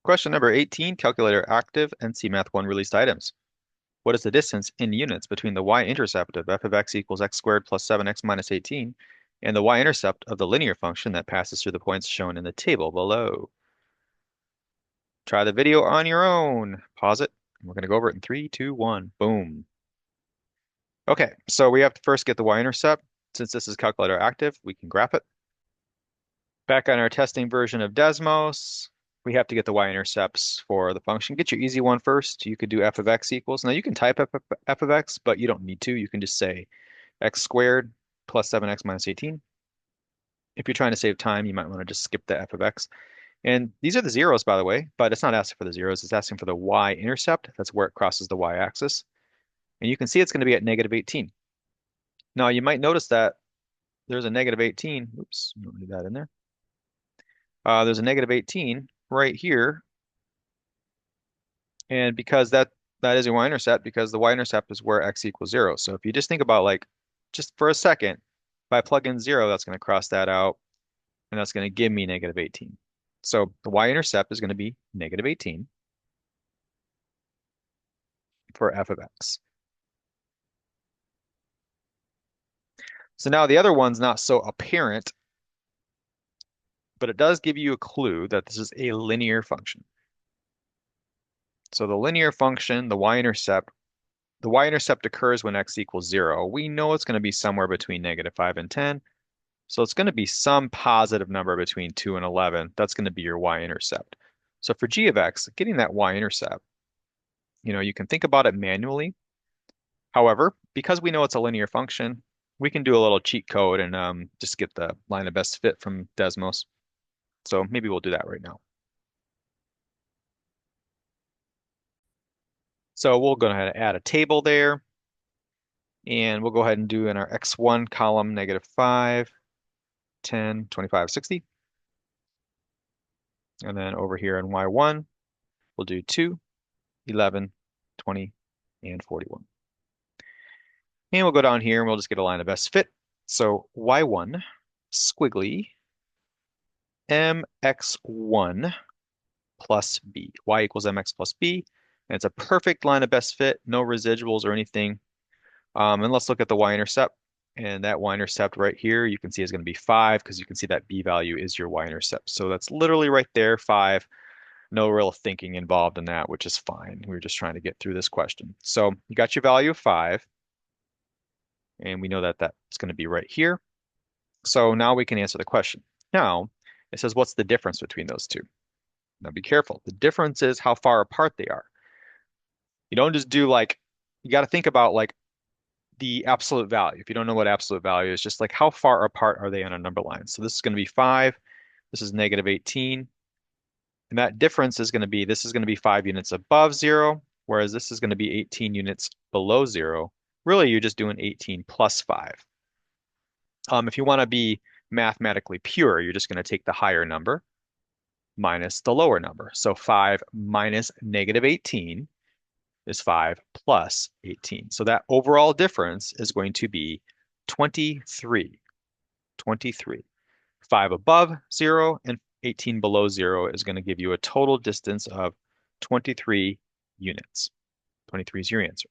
Question number 18, calculator active, NCMath1 released items. What is the distance in units between the y-intercept of f of x equals x squared plus 7x minus 18 and the y-intercept of the linear function that passes through the points shown in the table below? Try the video on your own. Pause it. We're going to go over it in 3, 2, 1. Boom. Okay, so we have to first get the y-intercept. Since this is calculator active, we can graph it. Back on our testing version of Desmos, we have to get the y-intercepts for the function. Get your easy one first. You could do f of x equals. Now you can type f of x, but you don't need to. You can just say x squared plus 7x minus 18. If you're trying to save time, you might want to just skip the f of x. And these are the zeros, by the way, but it's not asking for the zeros. It's asking for the y-intercept. That's where it crosses the y-axis. And you can see it's going to be at negative 18. Now you might notice that there's a negative 18. Oops, you don't need that in there. There's a negative 18 right here. And because that is a y-intercept, because the y-intercept is where x equals 0. So if you just think about like, just for a second, if I plug in 0, that's going to cross that out, and that's going to give me negative 18. So the y-intercept is going to be negative 18 for f of x. So now the other one's not so apparent, but it does give you a clue that this is a linear function. So the linear function, the y-intercept occurs when x equals 0. We know it's going to be somewhere between negative 5 and 10. So it's going to be some positive number between 2 and 11. That's going to be your y-intercept. So for g of x, getting that y-intercept, you can think about it manually. However, because we know it's a linear function, we can do a little cheat code and just get the line of best fit from Desmos. So maybe we'll do that right now. So we'll go ahead and add a table there. And we'll go ahead and do in our x1 column negative 5, 10, 25, 60. And then over here in y1, we'll do 2, 11, 20, and 41. And we'll go down here and we'll just get a line of best fit. So y1, squiggly, mx1 plus b. Y equals mx plus b. And it's a perfect line of best fit, no residuals or anything. And let's look at the y-intercept. And that y-intercept right here, you can see is going to be 5 because you can see that b value is your y-intercept. So that's literally right there, 5. No real thinking involved in that, which is fine. We were just trying to get through this question. So you got your value of 5. And we know that that's going to be right here. So now we can answer the question. Now, it says, what's the difference between those two? Now be careful. The difference is how far apart they are. You don't just do like, you got to think about like the absolute value. If you don't know what absolute value is, just like how far apart are they on a number line? So this is going to be 5. This is negative 18. And that difference is going to be, this is going to be 5 units above 0, whereas this is going to be 18 units below 0. Really, you're just doing 18 plus 5. If you want to be mathematically pure, you're just going to take the higher number minus the lower number. So 5 minus negative 18 is 5 plus 18. So that overall difference is going to be 23. 23. 5 above 0 and 18 below 0 is going to give you a total distance of 23 units. 23 is your answer.